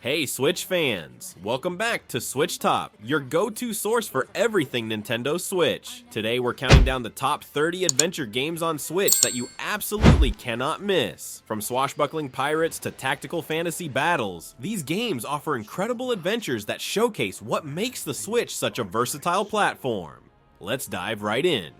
Hey Switch fans! Welcome back to SwitchTop, your go-to source for everything Nintendo Switch. Today we're counting down the top 30 adventure games on Switch that you absolutely cannot miss. From swashbuckling pirates to tactical fantasy battles, these games offer incredible adventures that showcase what makes the Switch such a versatile platform. Let's dive right in.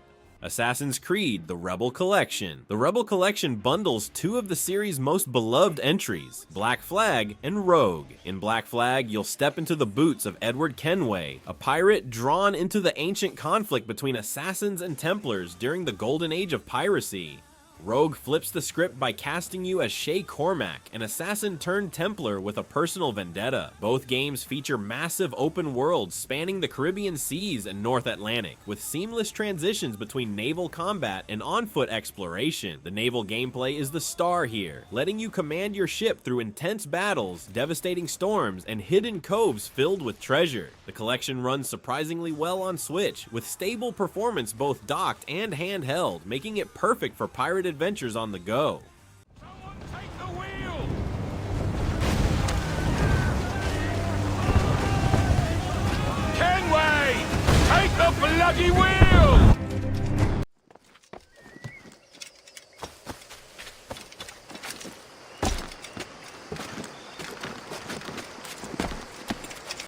Assassin's Creed: The Rebel Collection. The Rebel Collection bundles two of the series' most beloved entries, Black Flag and Rogue. In Black Flag, you'll step into the boots of Edward Kenway, a pirate drawn into the ancient conflict between assassins and Templars during the golden age of piracy. Rogue flips the script by casting you as Shay Cormac, an assassin turned Templar with a personal vendetta. Both games feature massive open worlds spanning the Caribbean seas and North Atlantic, with seamless transitions between naval combat and on-foot exploration. The naval gameplay is the star here, letting you command your ship through intense battles, devastating storms, and hidden coves filled with treasure. The collection runs surprisingly well on Switch, with stable performance both docked and handheld, making it perfect for pirate adventures on the go. Someone take the wheel! Kenway! Take the bloody wheel!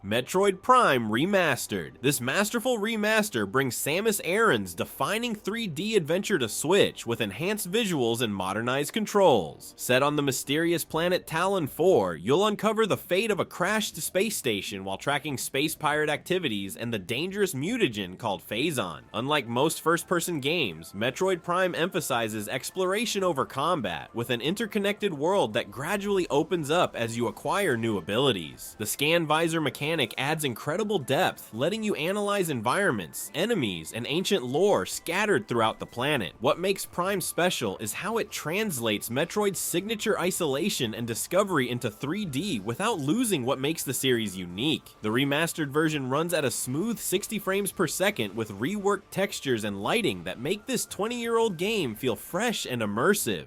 Metroid Prime Remastered. This masterful remaster brings Samus Aran's defining 3D adventure to Switch with enhanced visuals and modernized controls. Set on the mysterious planet Talon 4, you'll uncover the fate of a crashed space station while tracking space pirate activities and the dangerous mutagen called Phazon. Unlike most first-person games, Metroid Prime emphasizes exploration over combat, with an interconnected world that gradually opens up as you acquire new abilities. The scan visor mechanic adds incredible depth, letting you analyze environments, enemies, and ancient lore scattered throughout the planet. What makes Prime special is how it translates Metroid's signature isolation and discovery into 3D without losing what makes the series unique. The remastered version runs at a smooth 60 frames per second with reworked textures and lighting that make this 20-year-old game feel fresh and immersive.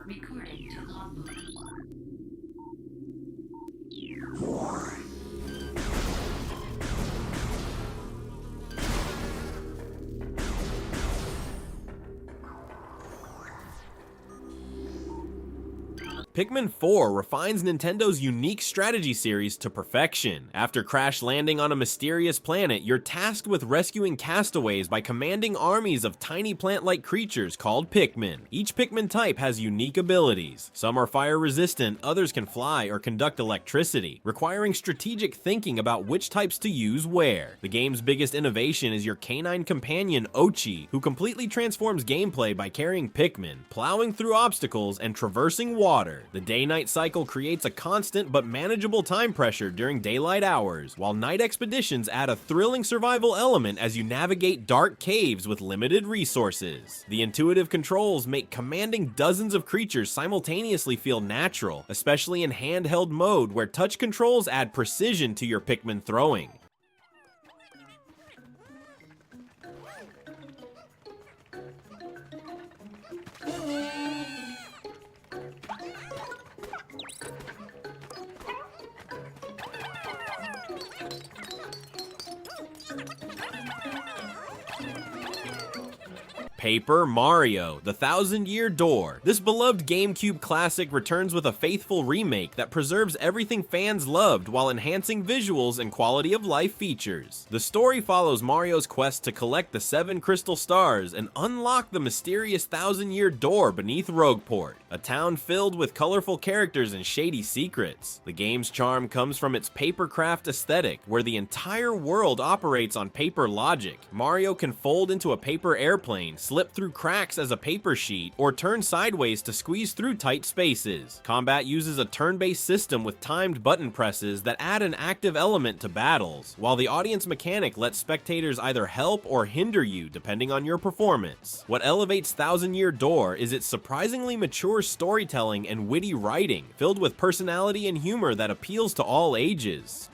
Recording to logbook. Pikmin 4 refines Nintendo's unique strategy series to perfection. After crash landing on a mysterious planet, you're tasked with rescuing castaways by commanding armies of tiny plant-like creatures called Pikmin. Each Pikmin type has unique abilities. Some are fire-resistant, others can fly or conduct electricity, requiring strategic thinking about which types to use where. The game's biggest innovation is your canine companion Ochi, who completely transforms gameplay by carrying Pikmin, plowing through obstacles, and traversing water. The day-night cycle creates a constant but manageable time pressure during daylight hours, while night expeditions add a thrilling survival element as you navigate dark caves with limited resources. The intuitive controls make commanding dozens of creatures simultaneously feel natural, especially in handheld mode where touch controls add precision to your Pikmin throwing. Paper Mario: The Thousand-Year Door. This beloved GameCube classic returns with a faithful remake that preserves everything fans loved while enhancing visuals and quality of life features. The story follows Mario's quest to collect the 7 crystal stars and unlock the mysterious Thousand-Year Door beneath Rogueport, a town filled with colorful characters and shady secrets. The game's charm comes from its papercraft aesthetic, where the entire world operates on paper logic. Mario can fold into a paper airplane, slip through cracks as a paper sheet, or turn sideways to squeeze through tight spaces. Combat uses a turn-based system with timed button presses that add an active element to battles, while the audience mechanic lets spectators either help or hinder you depending on your performance. What elevates Thousand Year Door is its surprisingly mature storytelling and witty writing, filled with personality and humor that appeals to all ages.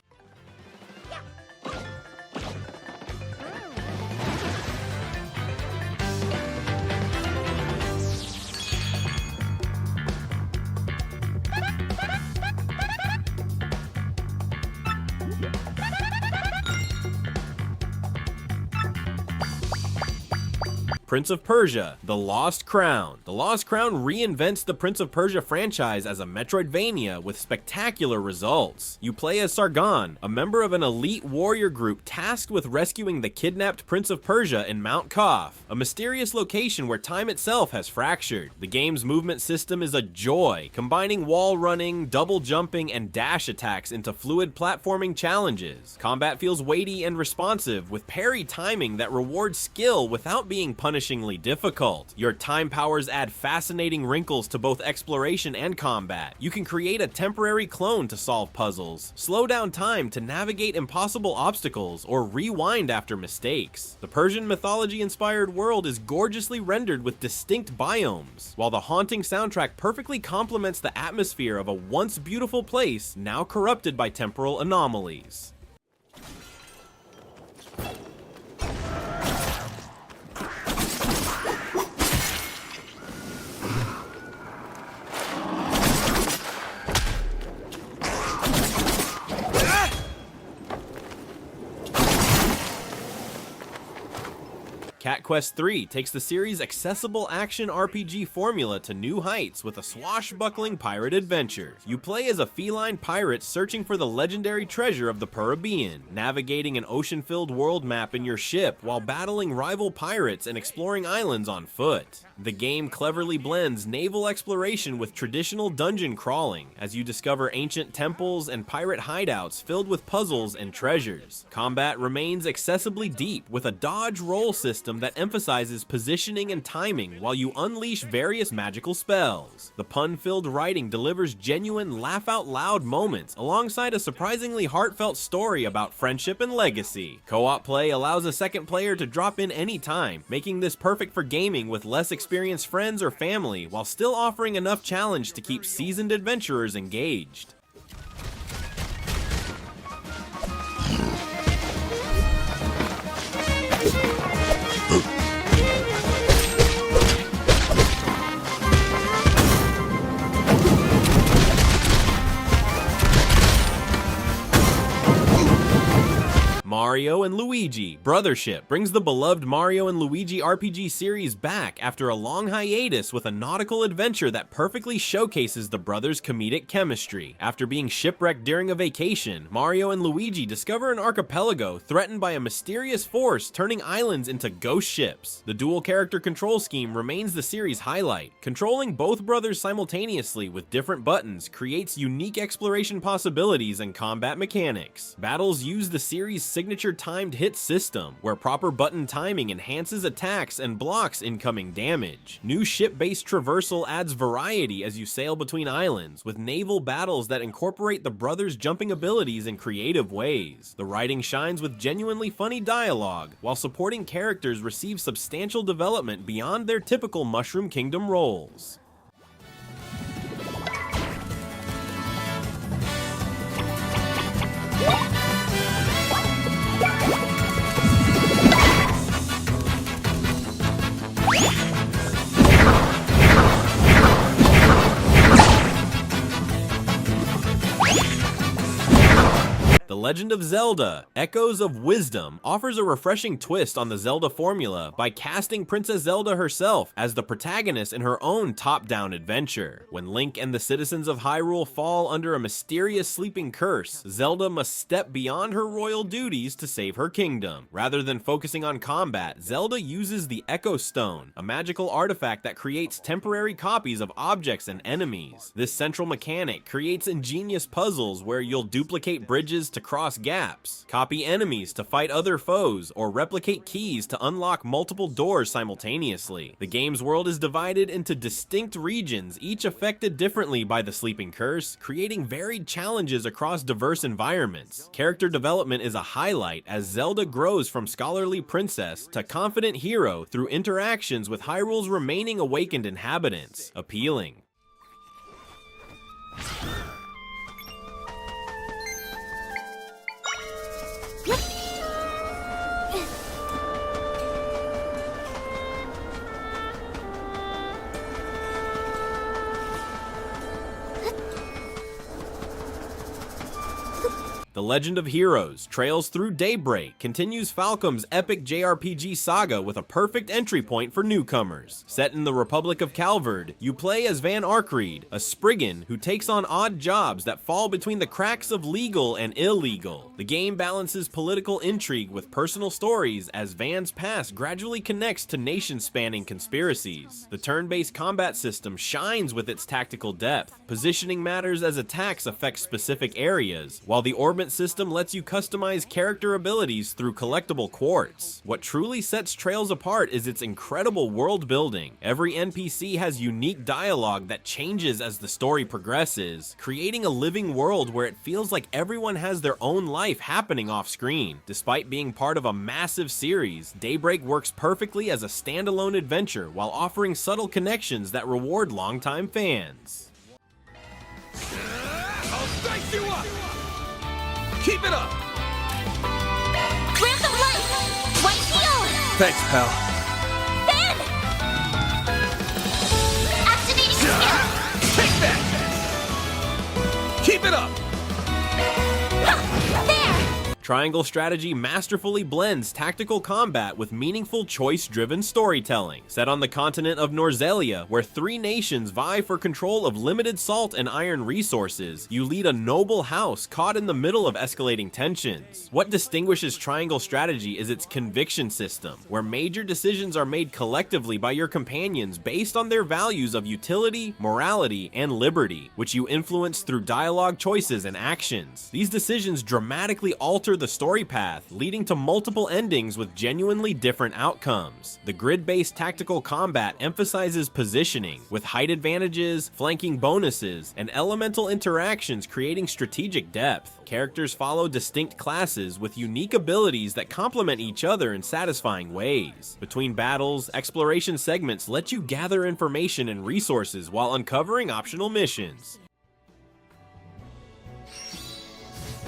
Prince of Persia: The Lost Crown. The Lost Crown reinvents the Prince of Persia franchise as a Metroidvania with spectacular results. You play as Sargon, a member of an elite warrior group tasked with rescuing the kidnapped Prince of Persia in Mount Kof, a mysterious location where time itself has fractured. The game's movement system is a joy, combining wall running, double jumping, and dash attacks into fluid platforming challenges. Combat feels weighty and responsive, with parry timing that rewards skill without being punishingly difficult. Your time powers add fascinating wrinkles to both exploration and combat. You can create a temporary clone to solve puzzles, slow down time to navigate impossible obstacles, or rewind after mistakes. The Persian mythology-inspired world is gorgeously rendered with distinct biomes, while the haunting soundtrack perfectly complements the atmosphere of a once beautiful place now corrupted by temporal anomalies. Cat Quest III takes the series' accessible action RPG formula to new heights with a swashbuckling pirate adventure. You play as a feline pirate searching for the legendary treasure of the Caribbean, navigating an ocean-filled world map in your ship while battling rival pirates and exploring islands on foot. The game cleverly blends naval exploration with traditional dungeon crawling as you discover ancient temples and pirate hideouts filled with puzzles and treasures. Combat remains accessibly deep with a dodge roll system that emphasizes positioning and timing while you unleash various magical spells. The pun-filled writing delivers genuine laugh-out-loud moments alongside a surprisingly heartfelt story about friendship and legacy. Co-op play allows a second player to drop in anytime, making this perfect for gaming with less experienced friends or family while still offering enough challenge to keep seasoned adventurers engaged. Mario and Luigi: Brothership brings the beloved Mario and Luigi RPG series back after a long hiatus with a nautical adventure that perfectly showcases the brothers' comedic chemistry. After being shipwrecked during a vacation, Mario and Luigi discover an archipelago threatened by a mysterious force turning islands into ghost ships. The dual character control scheme remains the series' highlight. Controlling both brothers simultaneously with different buttons creates unique exploration possibilities and combat mechanics. Battles use the series' signature timed hit system, where proper button timing enhances attacks and blocks incoming damage. New ship-based traversal adds variety as you sail between islands, with naval battles that incorporate the brothers' jumping abilities in creative ways. The writing shines with genuinely funny dialogue, while supporting characters receive substantial development beyond their typical Mushroom Kingdom roles. The Legend of Zelda: Echoes of Wisdom offers a refreshing twist on the Zelda formula by casting Princess Zelda herself as the protagonist in her own top-down adventure. When Link and the citizens of Hyrule fall under a mysterious sleeping curse, Zelda must step beyond her royal duties to save her kingdom. Rather than focusing on combat, Zelda uses the Echo Stone, a magical artifact that creates temporary copies of objects and enemies. This central mechanic creates ingenious puzzles where you'll duplicate bridges to cross gaps, copy enemies to fight other foes, or replicate keys to unlock multiple doors simultaneously. The game's world is divided into distinct regions, each affected differently by the sleeping curse, creating varied challenges across diverse environments. Character development is a highlight as Zelda grows from scholarly princess to confident hero through interactions with Hyrule's remaining awakened inhabitants. Appealing. The The Legend of Heroes, Trails Through Daybreak, continues Falcom's epic JRPG saga with a perfect entry point for newcomers. Set in the Republic of Calvard, you play as Van Arkreed, a Spriggan who takes on odd jobs that fall between the cracks of legal and illegal. The game balances political intrigue with personal stories as Van's past gradually connects to nation-spanning conspiracies. The turn-based combat system shines with its tactical depth. Positioning matters as attacks affect specific areas, while the orbit system lets you customize character abilities through collectible quartz. What truly sets Trails apart is its incredible world building. Every NPC has unique dialogue that changes as the story progresses, creating a living world where it feels like everyone has their own life happening off screen. Despite being part of a massive series, Daybreak works perfectly as a standalone adventure while offering subtle connections that reward longtime fans. I'll dice you up! Keep it up! Grant them life! White shield! Thanks, pal. Ben! Activating skill! Take that! Keep it up! There! Triangle Strategy masterfully blends tactical combat with meaningful choice-driven storytelling. Set on the continent of Norzelia, where three nations vie for control of limited salt and iron resources, you lead a noble house caught in the middle of escalating tensions. What distinguishes Triangle Strategy is its conviction system, where major decisions are made collectively by your companions based on their values of utility, morality, and liberty, which you influence through dialogue choices and actions. These decisions dramatically alter the story path, leading to multiple endings with genuinely different outcomes. The grid-based tactical combat emphasizes positioning, with height advantages, flanking bonuses, and elemental interactions creating strategic depth. Characters follow distinct classes with unique abilities that complement each other in satisfying ways. Between battles, exploration segments let you gather information and resources while uncovering optional missions.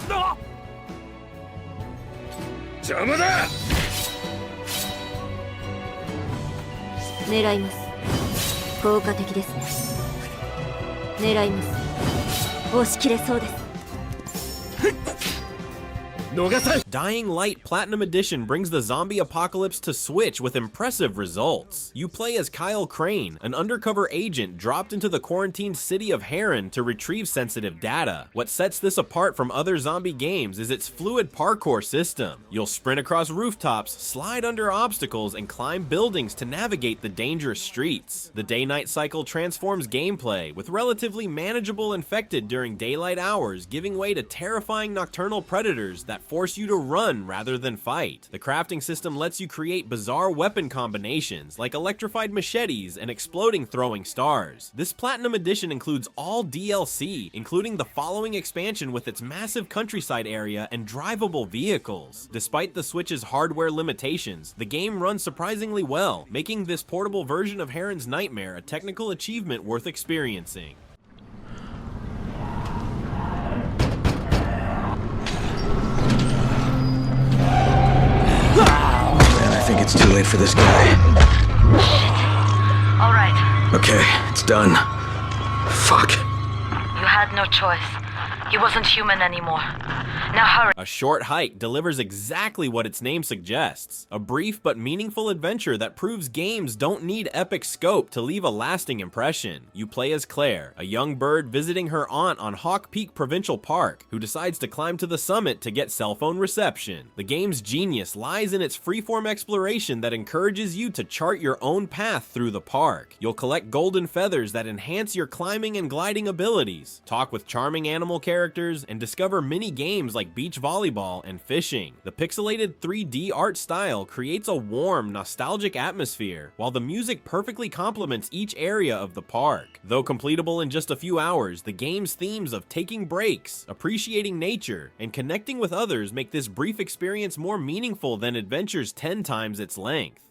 Stop! 邪魔だ! 狙います。効果的ですね。狙います。押し切れそうです。 Dying Light Platinum Edition brings the zombie apocalypse to Switch with impressive results. You play as Kyle Crane, an undercover agent dropped into the quarantined city of Heron to retrieve sensitive data. What sets this apart from other zombie games is its fluid parkour system. You'll sprint across rooftops, slide under obstacles, and climb buildings to navigate the dangerous streets. The day-night cycle transforms gameplay, with relatively manageable infected during daylight hours giving way to terrifying nocturnal predators that force you to run rather than fight. The crafting system lets you create bizarre weapon combinations like electrified machetes and exploding throwing stars. This Platinum Edition includes all DLC, including the following expansion with its massive countryside area and drivable vehicles. Despite the Switch's hardware limitations, the game runs surprisingly well, making this portable version of Heron's Nightmare a technical achievement worth experiencing. I think it's too late for this guy. All right, Okay, it's done. Fuck. you had no choice. He wasn't human anymore. Now hurry. A short hike delivers exactly what its name suggests, a brief but meaningful adventure that proves games don't need epic scope to leave a lasting impression. You play as Claire, a young bird visiting her aunt on Hawk Peak Provincial Park, who decides to climb to the summit to get cell phone reception. The game's genius lies in its freeform exploration that encourages you to chart your own path through the park. You'll collect golden feathers that enhance your climbing and gliding abilities, talk with charming animal characters, and discover mini games like beach volleyball and fishing. The pixelated 3D art style creates a warm, nostalgic atmosphere, while the music perfectly complements each area of the park. Though completable in just a few hours, the game's themes of taking breaks, appreciating nature, and connecting with others make this brief experience more meaningful than adventures 10 times its length.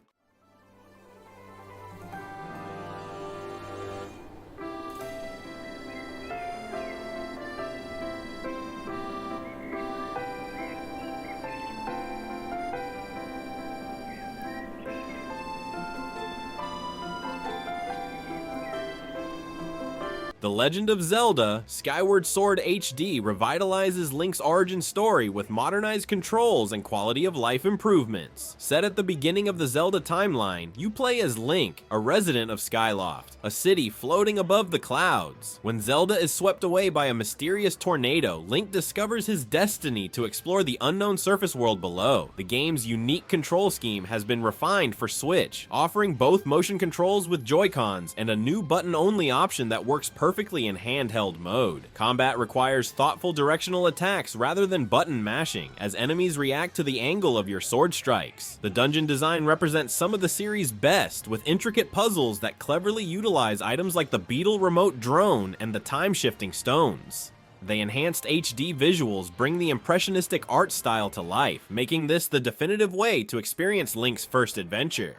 The Legend of Zelda Skyward Sword HD revitalizes Link's origin story with modernized controls and quality of life improvements. Set at the beginning of the Zelda timeline, you play as Link, a resident of Skyloft, a city floating above the clouds. When Zelda is swept away by a mysterious tornado, Link discovers his destiny to explore the unknown surface world below. The game's unique control scheme has been refined for Switch, offering both motion controls with Joy-Cons and a new button-only option that works perfectly in handheld mode. Combat requires thoughtful directional attacks rather than button mashing, as enemies react to the angle of your sword strikes. The dungeon design represents some of the series' best, with intricate puzzles that cleverly utilize items like the Beetle remote drone and the time-shifting stones. The enhanced HD visuals bring the impressionistic art style to life, making this the definitive way to experience Link's first adventure.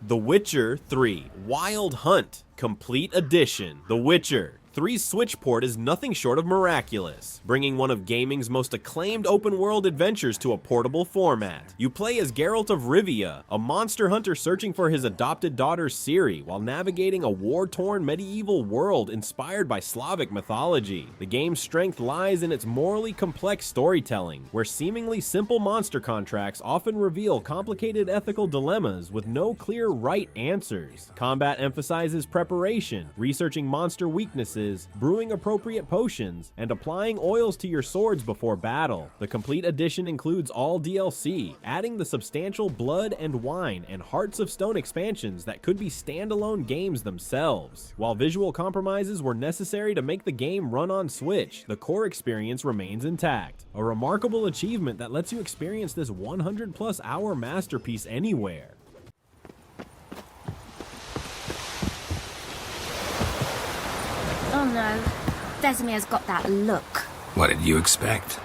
The Witcher 3 Wild Hunt Complete Edition. The Witcher 3's Switch port is nothing short of miraculous, bringing one of gaming's most acclaimed open-world adventures to a portable format. You play as Geralt of Rivia, a monster hunter searching for his adopted daughter Ciri while navigating a war-torn medieval world inspired by Slavic mythology. The game's strength lies in its morally complex storytelling, where seemingly simple monster contracts often reveal complicated ethical dilemmas with no clear right answers. Combat emphasizes preparation, researching monster weaknesses, brewing appropriate potions, and applying oils to your swords before battle. The complete edition includes all DLC, adding the substantial Blood and Wine and Hearts of Stone expansions that could be standalone games themselves. While visual compromises were necessary to make the game run on Switch, the core experience remains intact. A remarkable achievement that lets you experience this 100+ hour masterpiece anywhere. Oh no, Vesemir's got that look. What did you expect?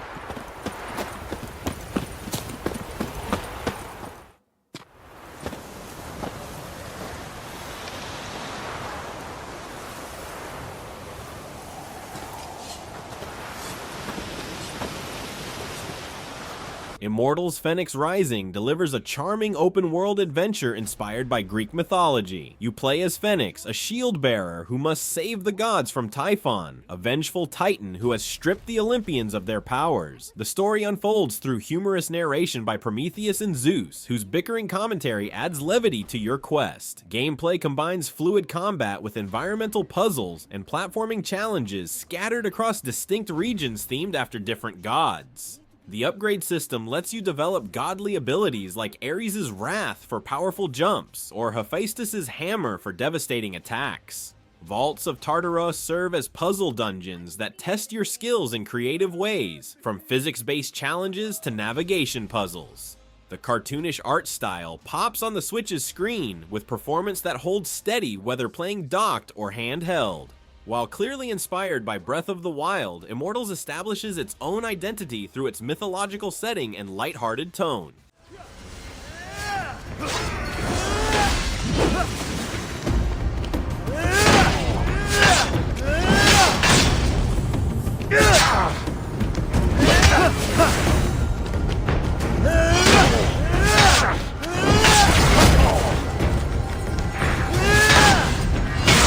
Immortals Fenyx Rising delivers a charming open-world adventure inspired by Greek mythology. You play as Fenyx, a shield-bearer who must save the gods from Typhon, a vengeful titan who has stripped the Olympians of their powers. The story unfolds through humorous narration by Prometheus and Zeus, whose bickering commentary adds levity to your quest. Gameplay combines fluid combat with environmental puzzles and platforming challenges scattered across distinct regions themed after different gods. The upgrade system lets you develop godly abilities like Ares' Wrath for powerful jumps, or Hephaestus' Hammer for devastating attacks. Vaults of Tartaros serve as puzzle dungeons that test your skills in creative ways, from physics-based challenges to navigation puzzles. The cartoonish art style pops on the Switch's screen, with performance that holds steady whether playing docked or handheld. While clearly inspired by Breath of the Wild, Immortals establishes its own identity through its mythological setting and lighthearted tone.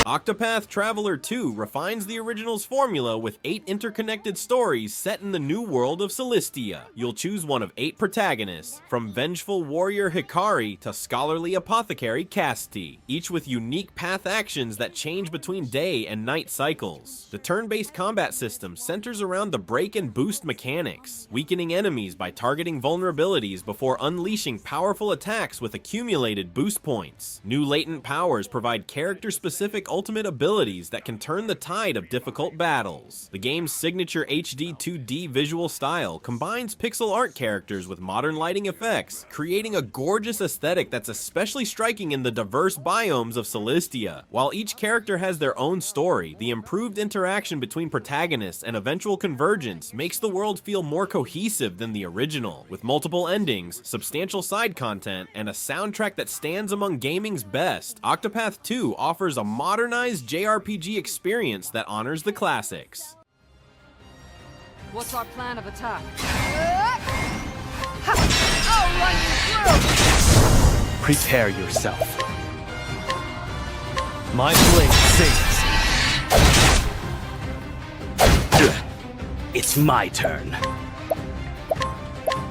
Octopath Traveler II refines the original's formula with 8 interconnected stories set in the new world of Celestia. You'll choose one of 8 protagonists, from vengeful warrior Hikari to scholarly apothecary Casti, each with unique path actions that change between day and night cycles. The turn-based combat system centers around the break and boost mechanics, weakening enemies by targeting vulnerabilities before unleashing powerful attacks with accumulated boost points. New latent powers provide character-specific ultimate ultimate abilities that can turn the tide of difficult battles. The game's signature HD 2D visual style combines pixel art characters with modern lighting effects, creating a gorgeous aesthetic that's especially striking in the diverse biomes of Celestia. While each character has their own story, the improved interaction between protagonists and eventual convergence makes the world feel more cohesive than the original, with multiple endings, substantial side content, and a soundtrack that stands among gaming's best. Octopath 2 offers a modernized JRPG experience that honors the classics. What's our plan of attack? I'll run you through! Prepare yourself. My blade sings. It's my turn.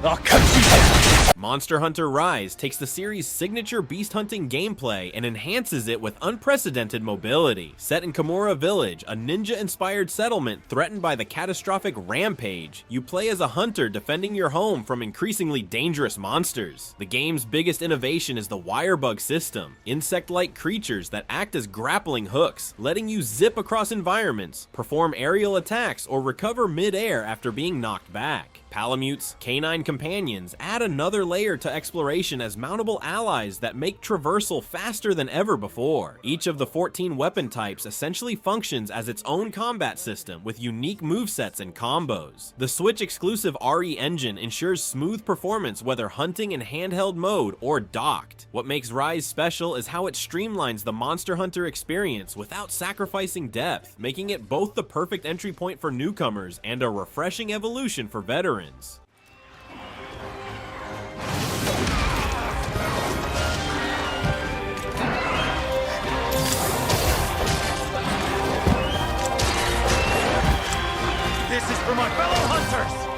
I'll cut you down. Monster Hunter Rise takes the series' signature beast hunting gameplay and enhances it with unprecedented mobility. Set in Kimura Village, a ninja-inspired settlement threatened by the catastrophic Rampage, you play as a hunter defending your home from increasingly dangerous monsters. The game's biggest innovation is the wirebug system, insect-like creatures that act as grappling hooks, letting you zip across environments, perform aerial attacks, or recover mid-air after being knocked back. Palamutes, canine companions, add another layer to exploration as mountable allies that make traversal faster than ever before. Each of the 14 weapon types essentially functions as its own combat system with unique movesets and combos. The Switch-exclusive RE engine ensures smooth performance whether hunting in handheld mode or docked. What makes Rise special is how it streamlines the Monster Hunter experience without sacrificing depth, making it both the perfect entry point for newcomers and a refreshing evolution for veterans. This is for my fellow hunters!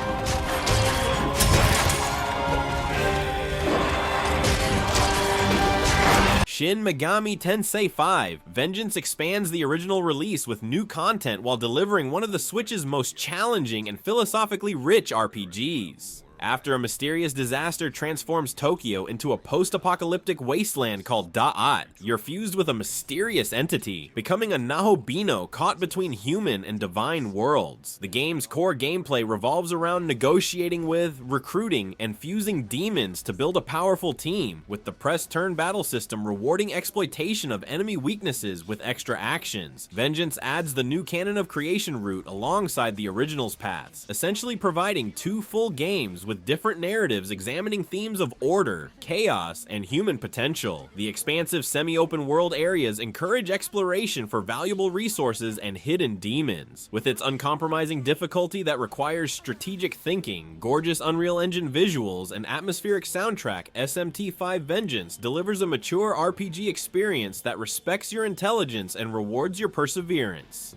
Shin Megami Tensei 5. Vengeance expands the original release with new content while delivering one of the Switch's most challenging and philosophically rich RPGs. After a mysterious disaster transforms Tokyo into a post-apocalyptic wasteland called Da'at, you're fused with a mysterious entity, becoming a Nahobino caught between human and divine worlds. The game's core gameplay revolves around negotiating with, recruiting, and fusing demons to build a powerful team, with the press-turn battle system rewarding exploitation of enemy weaknesses with extra actions. Vengeance adds the new canon of creation route alongside the original's paths, essentially providing 2 full games with different narratives examining themes of order, chaos, and human potential. The expansive semi-open world areas encourage exploration for valuable resources and hidden demons. With its uncompromising difficulty that requires strategic thinking, gorgeous Unreal Engine visuals, and atmospheric soundtrack, SMT5 Vengeance delivers a mature RPG experience that respects your intelligence and rewards your perseverance.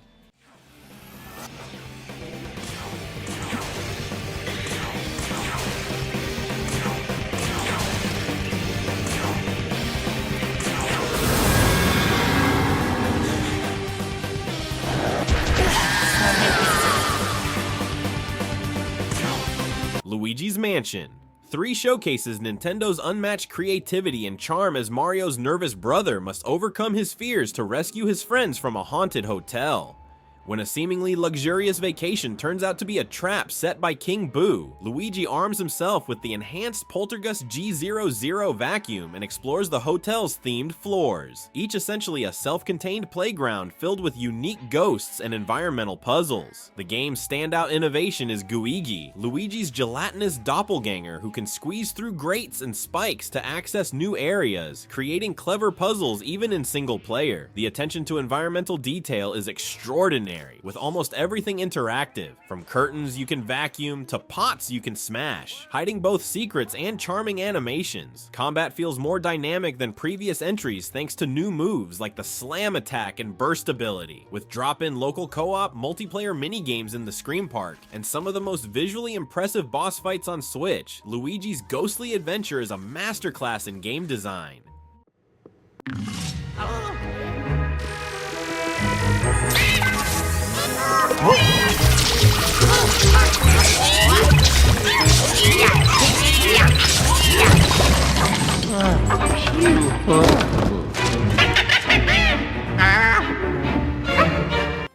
Luigi's Mansion 3 showcases Nintendo's unmatched creativity and charm as Mario's nervous brother must overcome his fears to rescue his friends from a haunted hotel. When a seemingly luxurious vacation turns out to be a trap set by King Boo, Luigi arms himself with the enhanced Poltergust G00 vacuum and explores the hotel's themed floors, each essentially a self-contained playground filled with unique ghosts and environmental puzzles. The game's standout innovation is Guigi, Luigi's gelatinous doppelganger who can squeeze through grates and spikes to access new areas, creating clever puzzles even in single player. The attention to environmental detail is extraordinary, with almost everything interactive, from curtains you can vacuum to pots you can smash, hiding both secrets and charming animations. Combat feels more dynamic than previous entries thanks to new moves like the slam attack and burst ability, with drop-in local co-op multiplayer minigames in the Scream Park, and some of the most visually impressive boss fights on Switch. Luigi's ghostly adventure is a masterclass in game design.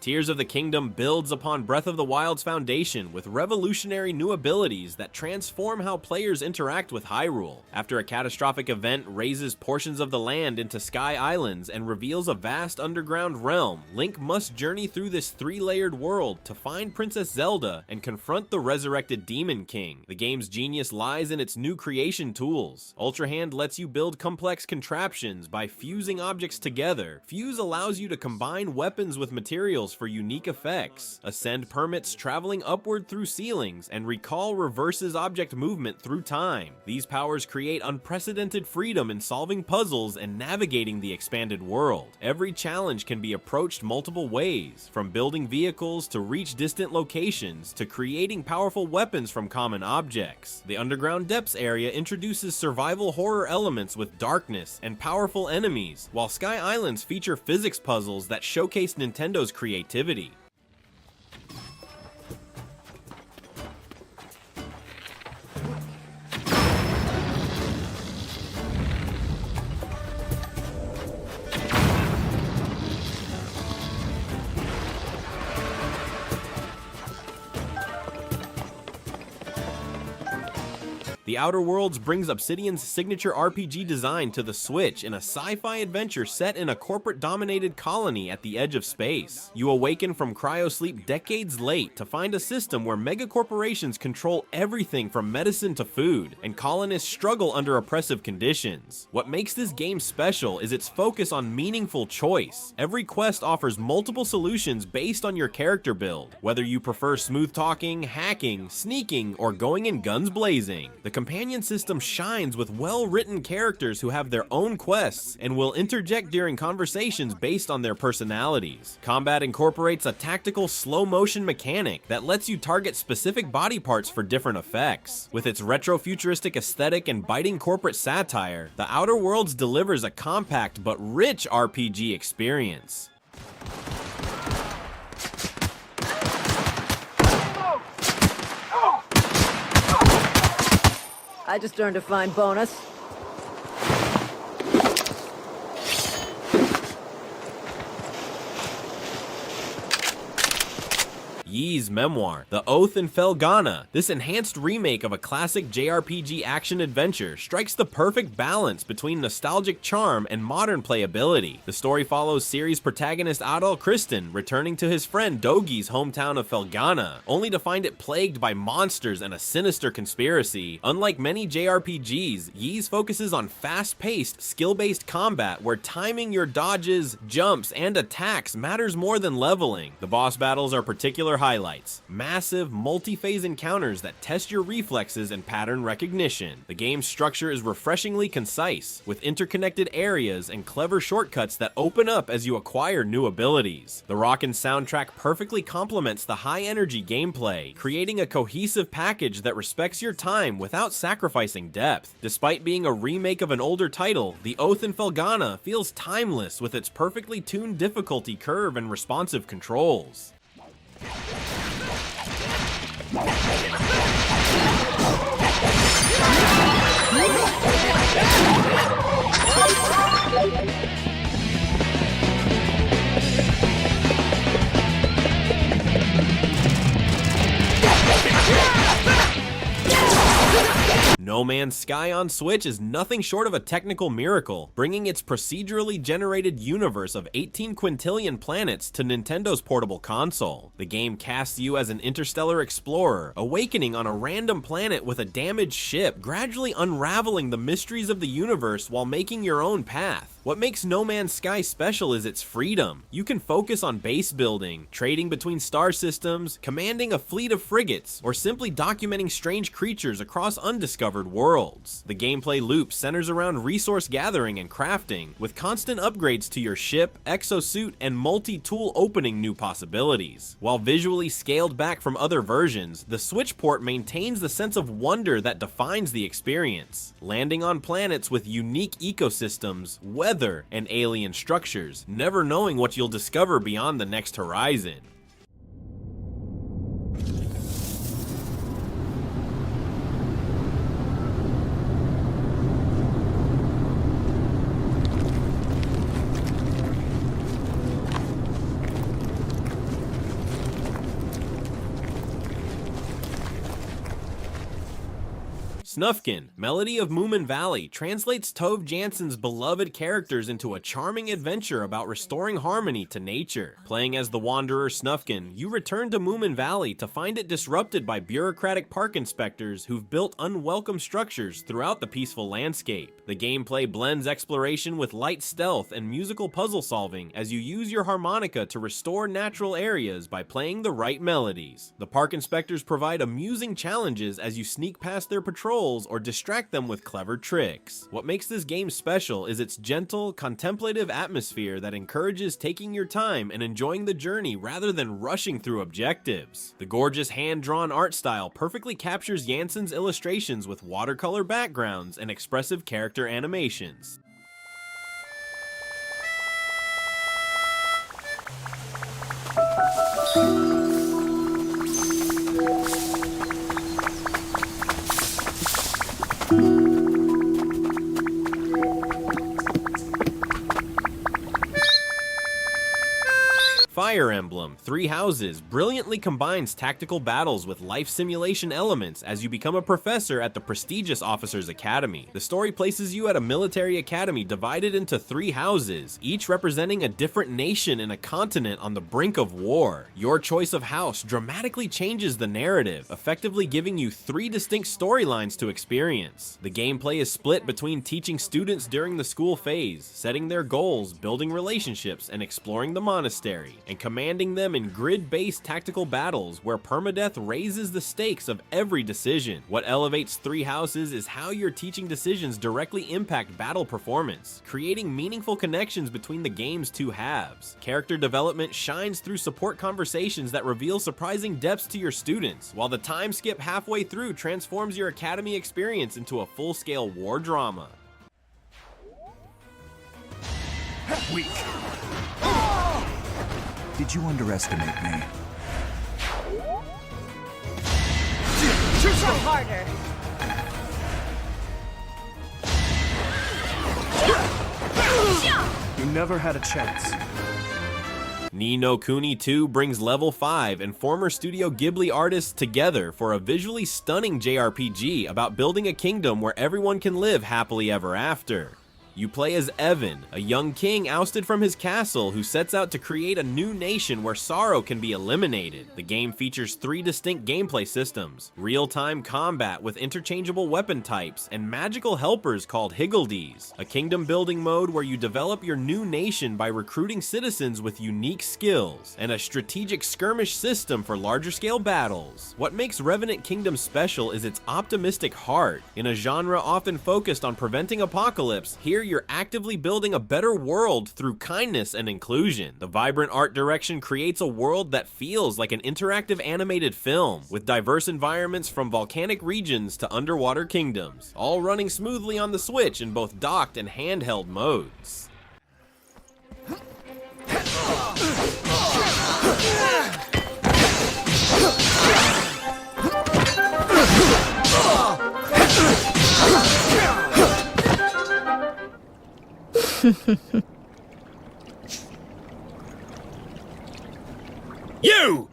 Tears of the Kingdom builds upon Breath of the Wild's foundation with revolutionary new abilities that transform how players interact with Hyrule. After a catastrophic event raises portions of the land into Sky Islands and reveals a vast underground realm, Link must journey through this three-layered world to find Princess Zelda and confront the resurrected Demon King. The game's genius lies in its new creation tools. Ultra Hand lets you build complex contraptions by fusing objects together. Fuse allows you to combine weapons with materials for unique effects. Ascend permits traveling upward through ceilings, and Recall reverses object movement through time. These powers create unprecedented freedom in solving puzzles and navigating the expanded world. Every challenge can be approached multiple ways, from building vehicles to reach distant locations to creating powerful weapons from common objects. The Underground Depths area introduces survival horror elements with darkness and powerful enemies, while Sky Islands feature physics puzzles that showcase Nintendo's creativity. The Outer Worlds brings Obsidian's signature RPG design to the Switch in a sci-fi adventure set in a corporate-dominated colony at the edge of space. You awaken from cryosleep decades late to find a system where megacorporations control everything from medicine to food, and colonists struggle under oppressive conditions. What makes this game special is its focus on meaningful choice. Every quest offers multiple solutions based on your character build, whether you prefer smooth talking, hacking, sneaking, or going in guns blazing. The companion system shines with well-written characters who have their own quests and will interject during conversations based on their personalities. Combat incorporates a tactical slow-motion mechanic that lets you target specific body parts for different effects. With its retro-futuristic aesthetic and biting corporate satire, The Outer Worlds delivers a compact but rich RPG experience. I just earned a fine bonus. Ys Memoire, The Oath in Felghana. This enhanced remake of a classic JRPG action-adventure strikes the perfect balance between nostalgic charm and modern playability. The story follows series protagonist Adol Kristen returning to his friend Dogi's hometown of Felghana, only to find it plagued by monsters and a sinister conspiracy. Unlike many JRPGs, Ys focuses on fast-paced, skill-based combat where timing your dodges, jumps, and attacks matters more than leveling. The boss battles are particular highlights, massive multi-phase encounters that test your reflexes and pattern recognition. The game's structure is refreshingly concise, with interconnected areas and clever shortcuts that open up as you acquire new abilities. The rockin' soundtrack perfectly complements the high-energy gameplay, creating a cohesive package that respects your time without sacrificing depth. Despite being a remake of an older title, The Oath in Felghana feels timeless with its perfectly tuned difficulty curve and responsive controls. No Man's Sky on Switch is nothing short of a technical miracle, bringing its procedurally generated universe of 18 quintillion planets to Nintendo's portable console. The game casts you as an interstellar explorer, awakening on a random planet with a damaged ship, gradually unraveling the mysteries of the universe while making your own path. What makes No Man's Sky special is its freedom. You can focus on base building, trading between star systems, commanding a fleet of frigates, or simply documenting strange creatures across undiscovered worlds. The gameplay loop centers around resource gathering and crafting, with constant upgrades to your ship, exosuit, and multi-tool opening new possibilities. While visually scaled back from other versions, the Switch port maintains the sense of wonder that defines the experience. Landing on planets with unique ecosystems, weather, and alien structures, never knowing what you'll discover beyond the next horizon. Snufkin, Melody of Moominvalley, translates Tove Janssen's beloved characters into a charming adventure about restoring harmony to nature. Playing as the wanderer Snufkin, you return to Moominvalley to find it disrupted by bureaucratic park inspectors who've built unwelcome structures throughout the peaceful landscape. The gameplay blends exploration with light stealth and musical puzzle solving as you use your harmonica to restore natural areas by playing the right melodies. The park inspectors provide amusing challenges as you sneak past their patrols or distract them with clever tricks. What makes this game special is its gentle, contemplative atmosphere that encourages taking your time and enjoying the journey rather than rushing through objectives. The gorgeous hand-drawn art style perfectly captures Janssen's illustrations with watercolor backgrounds and expressive character animations. Fire Emblem, Three Houses, brilliantly combines tactical battles with life simulation elements as you become a professor at the prestigious Officers Academy. The story places you at a military academy divided into 3 houses, each representing a different nation and a continent on the brink of war. Your choice of house dramatically changes the narrative, effectively giving you 3 distinct storylines to experience. The gameplay is split between teaching students during the school phase, setting their goals, building relationships, and exploring the monastery, and commanding them in grid-based tactical battles where permadeath raises the stakes of every decision. What elevates Three Houses is how your teaching decisions directly impact battle performance, creating meaningful connections between the game's 2 halves. Character development shines through support conversations that reveal surprising depths to your students, while the time skip halfway through transforms your academy experience into a full-scale war drama. Weak. Did you underestimate me? Try harder. You never had a chance. Ni no Kuni 2 brings Level 5 and former Studio Ghibli artists together for a visually stunning JRPG about building a kingdom where everyone can live happily ever after. You play as Evan, a young king ousted from his castle who sets out to create a new nation where sorrow can be eliminated. The game features 3 distinct gameplay systems: real-time combat with interchangeable weapon types, and magical helpers called Higgledies, a kingdom-building mode where you develop your new nation by recruiting citizens with unique skills, and a strategic skirmish system for larger-scale battles. What makes Revenant Kingdom special is its optimistic heart. In a genre often focused on preventing apocalypse, here you're actively building a better world through kindness and inclusion. The vibrant art direction creates a world that feels like an interactive animated film, with diverse environments from volcanic regions to underwater kingdoms, all running smoothly on the Switch in both docked and handheld modes. You!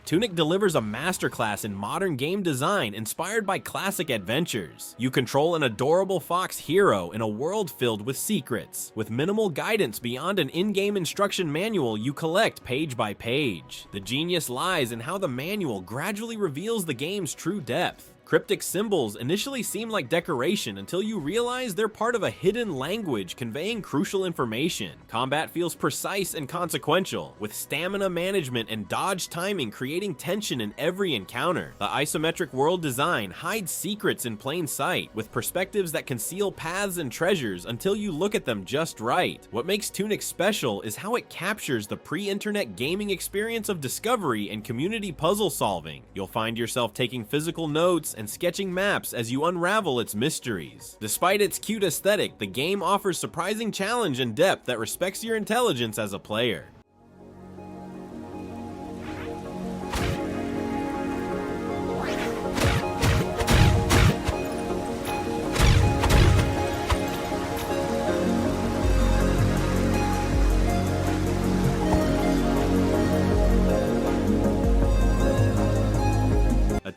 Tunic delivers a masterclass in modern game design inspired by classic adventures. You control an adorable fox hero in a world filled with secrets, with minimal guidance beyond an in-game instruction manual you collect page by page. The genius lies in how the manual gradually reveals the game's true depth. Cryptic symbols initially seem like decoration until you realize they're part of a hidden language conveying crucial information. Combat feels precise and consequential, with stamina management and dodge timing creating tension in every encounter. The isometric world design hides secrets in plain sight, with perspectives that conceal paths and treasures until you look at them just right. What makes Tunic special is how it captures the pre-internet gaming experience of discovery and community puzzle solving. You'll find yourself taking physical notes and sketching maps as you unravel its mysteries. Despite its cute aesthetic, the game offers surprising challenge and depth that respects your intelligence as a player.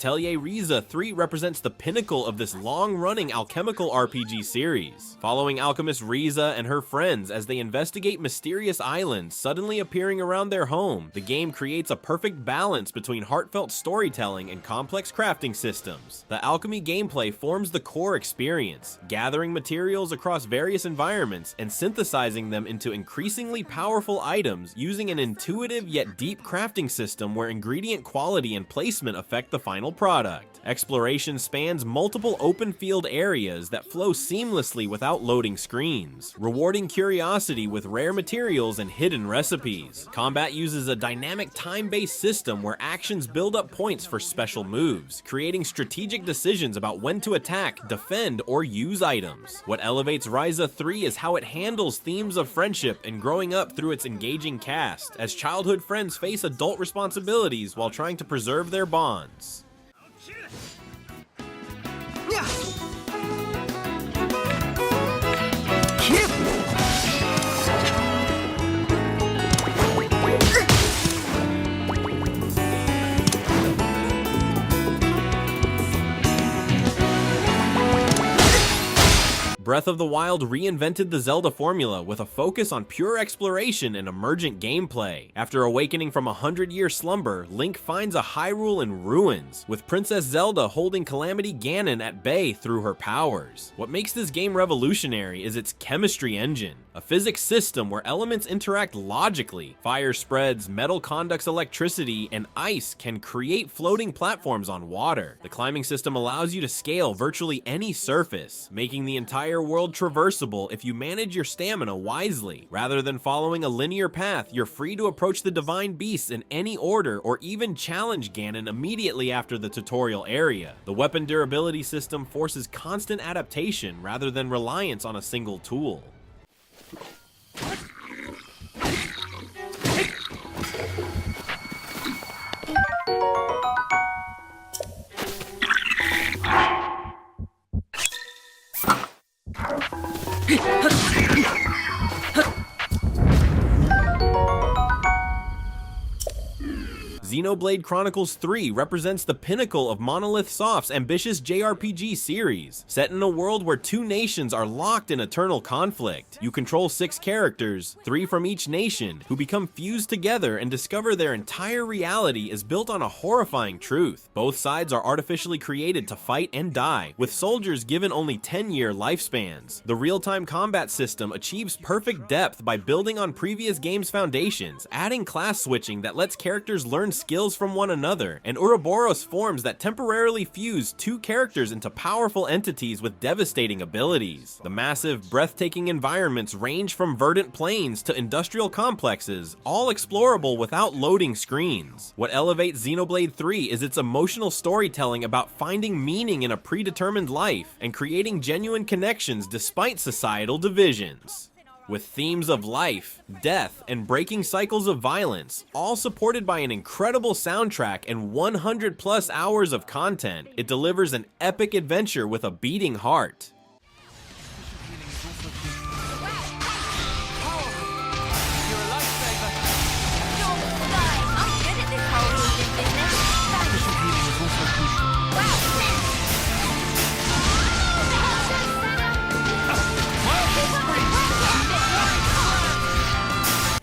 Atelier Ryza 3 represents the pinnacle of this long-running alchemical RPG series, following alchemist Ryza and her friends as they investigate mysterious islands suddenly appearing around their home. The game creates a perfect balance between heartfelt storytelling and complex crafting systems. The alchemy gameplay forms the core experience, gathering materials across various environments and synthesizing them into increasingly powerful items using an intuitive yet deep crafting system where ingredient quality and placement affect the final product. Exploration spans multiple open-field areas that flow seamlessly without loading screens, rewarding curiosity with rare materials and hidden recipes. Combat uses a dynamic time-based system where actions build up points for special moves, creating strategic decisions about when to attack, defend, or use items. What elevates Ryza 3 is how it handles themes of friendship and growing up through its engaging cast, as childhood friends face adult responsibilities while trying to preserve their bonds. Breath of the Wild reinvented the Zelda formula with a focus on pure exploration and emergent gameplay. After awakening from a 100-year slumber, Link finds a Hyrule in ruins, with Princess Zelda holding Calamity Ganon at bay through her powers. What makes this game revolutionary is its chemistry engine, a physics system where elements interact logically. Fire spreads, metal conducts electricity, and ice can create floating platforms on water. The climbing system allows you to scale virtually any surface, making the entire world traversable if you manage your stamina wisely. Rather than following a linear path, you're free to approach the divine beasts in any order or even challenge Ganon immediately after the tutorial area. The weapon durability system forces constant adaptation rather than reliance on a single tool. Xenoblade Chronicles 3 represents the pinnacle of Monolith Soft's ambitious JRPG series. Set in a world where two nations are locked in eternal conflict, you control 6 characters, 3 from each nation, who become fused together and discover their entire reality is built on a horrifying truth. Both sides are artificially created to fight and die, with soldiers given only 10-year lifespans. The real-time combat system achieves perfect depth by building on previous games' foundations, adding class switching that lets characters learn skills from one another, and Ouroboros forms that temporarily fuse 2 characters into powerful entities with devastating abilities. The massive, breathtaking environments range from verdant plains to industrial complexes, all explorable without loading screens. What elevates Xenoblade 3 is its emotional storytelling about finding meaning in a predetermined life and creating genuine connections despite societal divisions. With themes of life, death, and breaking cycles of violence, all supported by an incredible soundtrack and 100+ hours of content, it delivers an epic adventure with a beating heart.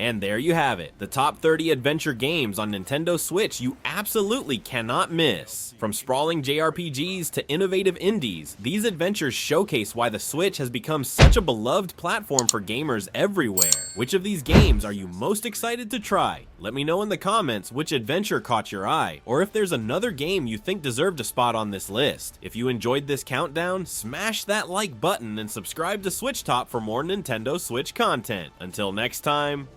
And there you have it, the top 30 adventure games on Nintendo Switch you absolutely cannot miss. From sprawling JRPGs to innovative indies, these adventures showcase why the Switch has become such a beloved platform for gamers everywhere. Which of these games are you most excited to try? Let me know in the comments which adventure caught your eye, or if there's another game you think deserved a spot on this list. If you enjoyed this countdown, smash that like button and subscribe to SwitchTop for more Nintendo Switch content. Until next time,